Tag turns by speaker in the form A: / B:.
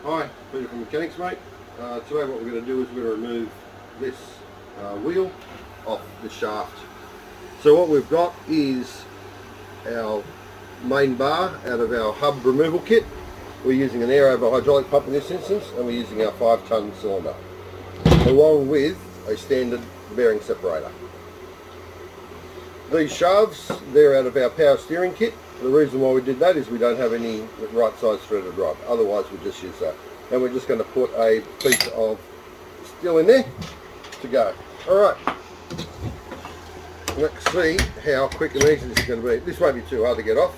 A: Hi, Peter from Mechanics, mate. Today what we're going to do is we're going to remove this wheel off the shaft. So what we've got is our main bar out of our hub removal kit. We're using an air over hydraulic pump in this instance, and we're using our 5-ton cylinder, along with a standard bearing separator. These shafts, they're out of our power steering kit. The reason why we did that is we don't have any right size threaded rod, otherwise we'll just use that. And we're just going to put a piece of steel in there to go. Alright, let's see how quick and easy this is going to be. This won't be too hard to get off.